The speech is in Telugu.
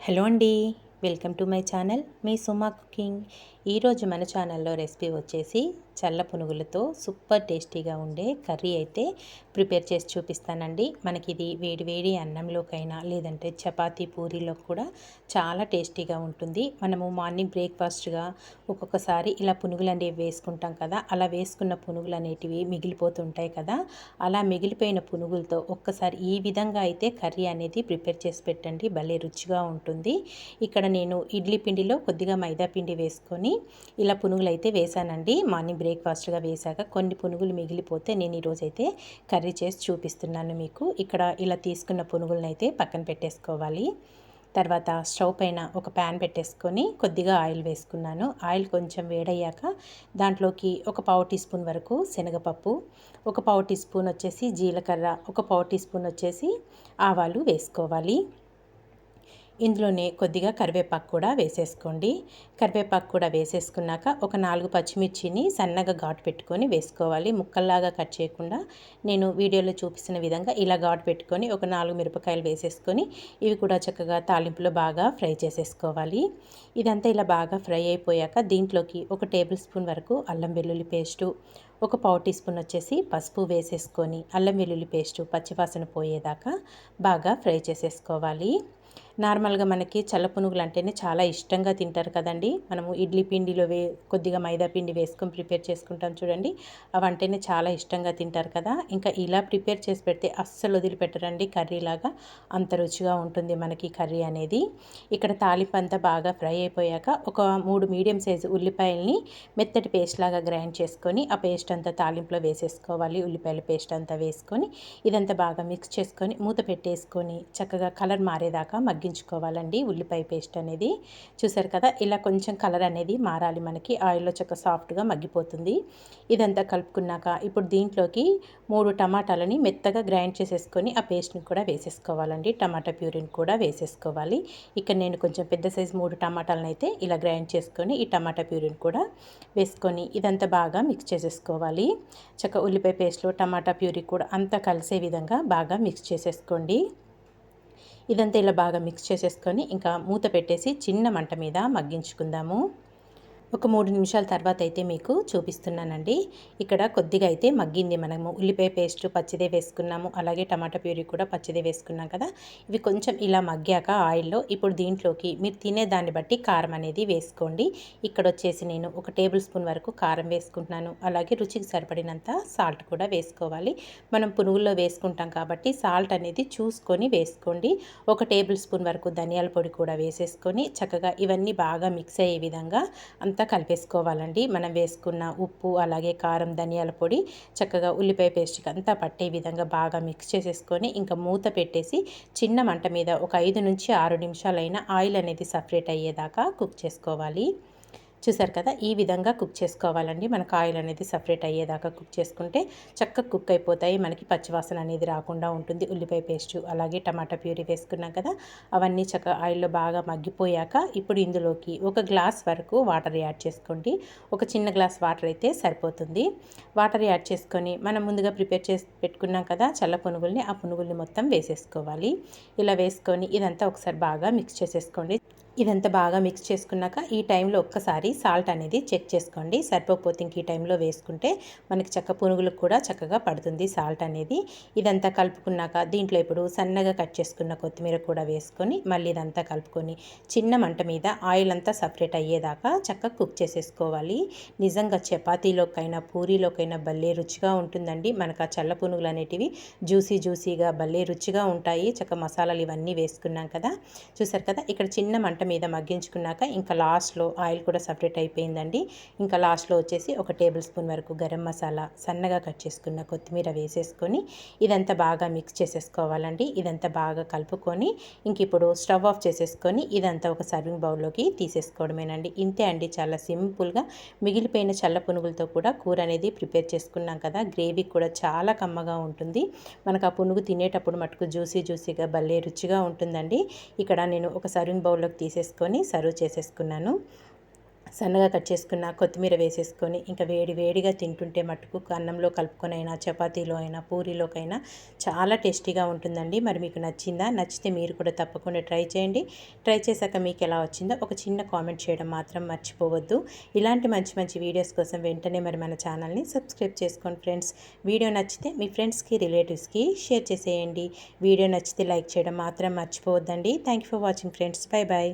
హలో అండి, welcome to my channel me Suma cooking. ఈరోజు మన ఛానల్లో రెసిపీ వచ్చేసి చల్ల పునుగులతో సూపర్ టేస్టీగా ఉండే కర్రీ అయితే ప్రిపేర్ చేసి చూపిస్తానండి. మనకి ఇది వేడి వేడి అన్నంలోకైనా లేదంటే చపాతీ పూరీలో కూడా చాలా టేస్టీగా ఉంటుంది. మనము మార్నింగ్ బ్రేక్ఫాస్ట్గా ఒక్కొక్కసారి ఇలా పునుగులు అనేవి వేసుకుంటాం కదా, అలా వేసుకున్న పునుగులు అనేటివి మిగిలిపోతుంటాయి కదా. అలా మిగిలిపోయిన పునుగులతో ఒక్కసారి ఈ విధంగా అయితే కర్రీ అనేది ప్రిపేర్ చేసి పెట్టండి, భలే రుచిగా ఉంటుంది. ఇక్కడ నేను ఇడ్లీ పిండిలో కొద్దిగా మైదా పిండి వేసుకొని ఇలా పునుగులు అయితే వేసానండి. మార్నింగ్ బ్రేక్ఫాస్ట్గా వేశాక కొన్ని పునుగులు మిగిలిపోతే నేను ఈరోజైతే కర్రీ చేసి చూపిస్తున్నాను మీకు. ఇక్కడ ఇలా తీసుకున్న పునుగులను అయితే పక్కన పెట్టేసుకోవాలి. తర్వాత స్టవ్ పైన ఒక ప్యాన్ పెట్టేసుకొని కొద్దిగా ఆయిల్ వేసుకున్నాను. ఆయిల్ కొంచెం వేడయ్యాక దాంట్లోకి ఒక పావు టీ స్పూన్ వరకు శనగపప్పు, ఒక పావు టీ స్పూన్ వచ్చేసి జీలకర్ర, ఒక పావు టీ స్పూన్ వచ్చేసి ఆవాలు వేసుకోవాలి. ఇందులోనే కొద్దిగా కరివేపాకు కూడా వేసేసుకోండి. కరివేపాకు కూడా వేసేసుకున్నాక ఒక 4 పచ్చిమిర్చిని సన్నగా ఘాటు పెట్టుకొని వేసుకోవాలి. ముక్కల్లాగా కట్ చేయకుండా నేను వీడియోలో చూపిస్తున్న విధంగా ఇలా ఘాటు పెట్టుకొని ఒక 4 మిరపకాయలు వేసేసుకొని ఇవి కూడా చక్కగా తాలింపులో బాగా ఫ్రై చేసేసుకోవాలి. ఇదంతా ఇలా బాగా ఫ్రై అయిపోయాక దీంట్లోకి ఒక టేబుల్ స్పూన్ వరకు అల్లం వెల్లుల్లి పేస్టు, ఒక పావు టీ స్పూన్ వచ్చేసి పసుపు వేసేసుకొని అల్లం వెల్లుల్లి పేస్టు పచ్చివాసన పోయేదాకా బాగా ఫ్రై చేసేసుకోవాలి. నార్మల్గా మనకి చల్ల పునుగులు అంటేనే చాలా ఇష్టంగా తింటారు కదండి. మనము ఇడ్లీ పిండిలో కొద్దిగా మైదా పిండి వేసుకొని ప్రిపేర్ చేసుకుంటాం చూడండి, అవంటేనే చాలా ఇష్టంగా తింటారు కదా. ఇంకా ఇలా ప్రిపేర్ చేసి పెడితే అస్సలు వదిలిపెట్టరండి, కర్రీలాగా అంత రుచిగా ఉంటుంది మనకి కర్రీ అనేది. ఇక్కడ తాలింపు అంతా బాగా ఫ్రై అయిపోయాక ఒక 3 మీడియం సైజు ఉల్లిపాయల్ని మెత్తటి పేస్ట్ లాగా గ్రైండ్ చేసుకొని ఆ పేస్ట్ అంతా తాలింపులో వేసేసుకోవాలి. ఉల్లిపాయల పేస్ట్ అంతా వేసుకొని ఇదంతా బాగా మిక్స్ చేసుకొని మూత పెట్టేసుకొని చక్కగా కలర్ మారేదాకా మగ్గించుకోవాలండి. ఉల్లిపాయ పేస్ట్ అనేది చూసారు కదా, ఇలా కొంచెం కలర్ అనేది మారాలి మనకి, ఆయిల్లో చక్కగా సాఫ్ట్గా మగ్గిపోతుంది. ఇదంతా కలుపుకున్నాక ఇప్పుడు దీంట్లోకి 3 టమాటాలని మెత్తగా గ్రైండ్ చేసేసుకొని ఆ పేస్ట్ని కూడా వేసేసుకోవాలండి. టమాటా ప్యూరీని కూడా వేసేసుకోవాలి. ఇక్కడ నేను కొంచెం పెద్ద సైజు 3 టమాటాలను అయితే ఇలా గ్రైండ్ చేసుకొని ఈ టమాటా ప్యూరీని కూడా వేసుకొని ఇదంతా బాగా మిక్స్ చేసేసుకోవాలి. చక్కగా ఉల్లిపాయ పేస్ట్లో టమాటా ప్యూరీ కూడా అంతా కలిసే విధంగా బాగా మిక్స్ చేసేసుకోండి. ఇదంతా ఇలా బాగా మిక్స్ చేసేసుకొని ఇంకా మూత పెట్టేసి చిన్న మంట మీద మగ్గించుకుందాము. ఒక 3 నిమిషాల తర్వాత అయితే మీకు చూపిస్తున్నానండి. ఇక్కడ కొద్దిగా అయితే మగ్గింది. మనము ఉల్లిపాయ పేస్ట్ పచ్చిదే వేసుకున్నాము, అలాగే టమాటా ప్యూరీ కూడా పచ్చిదే వేసుకున్నాం కదా. ఇవి కొంచెం ఇలా మగ్గాక ఆయిల్లో ఇప్పుడు దీంట్లోకి మీరు తినే దాన్ని బట్టి కారం అనేది వేసుకోండి. ఇక్కడ వచ్చేసి నేను ఒక టేబుల్ స్పూన్ వరకు కారం వేసుకుంటున్నాను, అలాగే రుచికి సరిపడినంత సాల్ట్ కూడా వేసుకోవాలి. మనం పునుగుల్లో వేసుకుంటాం కాబట్టి సాల్ట్ అనేది చూసుకొని వేసుకోండి. ఒక టేబుల్ స్పూన్ వరకు ధనియాల పొడి కూడా వేసేసుకొని చక్కగా ఇవన్నీ బాగా మిక్స్ అయ్యే విధంగా అంతా కలిపేసుకోవాలండి. మనం వేసుకున్న ఉప్పు అలాగే కారం ధనియాల పొడి చక్కగా ఉల్లిపాయ పేస్ట్కి అంతా పట్టే విధంగా బాగా మిక్స్ చేసేసుకొని ఇంకా మూత పెట్టేసి చిన్న మంట మీద ఒక 5 నుంచి 6 నిమిషాలైనా ఆయిల్ అనేది సపరేట్ అయ్యేదాకా కుక్ చేసుకోవాలి. చూసారు కదా, ఈ విధంగా కుక్ చేసుకోవాలండి. మనకు ఆయిల్ అనేది సపరేట్ అయ్యేదాకా కుక్ చేసుకుంటే చక్కగా కుక్ అయిపోతాయి, మనకి పచ్చివాసన అనేది రాకుండా ఉంటుంది. ఉల్లిపాయ పేస్టు అలాగే టమాటా ప్యూరీ వేసుకున్నాం కదా, అవన్నీ చక్కగా ఆయిల్లో బాగా మగ్గిపోయాక ఇప్పుడు ఇందులోకి ఒక గ్లాస్ వరకు వాటర్ యాడ్ చేసుకోండి. ఒక చిన్న గ్లాస్ వాటర్ అయితే సరిపోతుంది. వాటర్ యాడ్ చేసుకొని మనం ముందుగా ప్రిపేర్ చేసి పెట్టుకున్నాం కదా చల్ల పునుగుల్ని, ఆ పునుగుల్ని మొత్తం వేసేసుకోవాలి. ఇలా వేసుకొని ఇదంతా ఒకసారి బాగా మిక్స్ చేసేసుకోండి. ఇదంతా బాగా మిక్స్ చేసుకున్నాక ఈ టైంలో ఒక్కసారి సాల్ట్ అనేది చెక్ చేసుకోండి. సరిపోకపోతే ఇంక ఈ టైంలో వేసుకుంటే మనకి పునుగులకు కూడా చక్కగా పడుతుంది సాల్ట్ అనేది. ఇదంతా కలుపుకున్నాక దీంట్లో ఇప్పుడు సన్నగా కట్ చేసుకున్న కొత్తిమీర కూడా వేసుకొని మళ్ళీ ఇదంతా కలుపుకొని చిన్న మంట మీద ఆయిల్ అంతా సపరేట్ అయ్యేదాకా చక్కగా కుక్ చేసేసుకోవాలి. నిజంగా చపాతీలోకైనా పూరీలోకైనా భలే రుచిగా ఉంటుందండి. మనకు ఆ చల్ల పునుగులు అనేటివి జ్యూసీగా భలే రుచిగా ఉంటాయి. చక్కగా మసాలాలు ఇవన్నీ వేసుకున్నాం కదా, చూసారు కదా. ఇక్కడ చిన్న మంట మీద మగ్గించుకున్నాక ఇంకా లాస్ట్లో ఆయిల్ కూడా సపరేట్ అయిపోయిందండి. ఇంకా లాస్ట్లో వచ్చేసి ఒక టేబుల్ స్పూన్ వరకు గరం మసాలా, సన్నగా కట్ చేసుకున్న కొత్తిమీర వేసేసుకొని ఇదంతా బాగా మిక్స్ చేసేసుకోవాలండి. ఇదంతా బాగా కలుపుకొని ఇంక ఇప్పుడు స్టవ్ ఆఫ్ చేసేసుకొని ఇదంతా ఒక సర్వింగ్ బౌల్లోకి తీసేసుకోవడమేనండి. ఇంతే అండి, చాలా సింపుల్గా మిగిలిపోయిన చల్ల పునుగులతో కూడా కూర అనేది ప్రిపేర్ చేసుకున్నాం కదా. గ్రేవీ కూడా చాలా కమ్మగా ఉంటుంది. మనకు ఆ పునుగు తినేటప్పుడు మటుకు జ్యూసీగా భలే రుచిగా ఉంటుందండి. ఇక్కడ నేను ఒక సర్వింగ్ బౌల్లోకి తీసేసుకొని సర్వ్ చేసేసుకున్నాను. సన్నగా కట్ చేసుకున్న కొత్తిమీర వేసేసుకొని ఇంకా వేడిగా తింటుంటే మట్టుకు అన్నంలో కలుపుకొని అయినా చపాతీలో అయినా పూరీలోకైనా చాలా టేస్టీగా ఉంటుందండి. మరి మీకు నచ్చిందా? నచ్చితే మీరు కూడా తప్పకుండా ట్రై చేయండి. ట్రై చేశాక మీకు ఎలా వచ్చిందో ఒక చిన్న కామెంట్ చేయడం మాత్రం మర్చిపోవద్దు. ఇలాంటి మంచి వీడియోస్ కోసం వెంటనే మరి మన ఛానల్ని సబ్స్క్రైబ్ చేసుకోండి ఫ్రెండ్స్. వీడియో నచ్చితే మీ ఫ్రెండ్స్కి రిలేటివ్స్కి షేర్ చేసేయండి. వీడియో నచ్చితే లైక్ చేయడం మాత్రం మర్చిపోవద్దండి. Thank you for watching friends. Bye bye.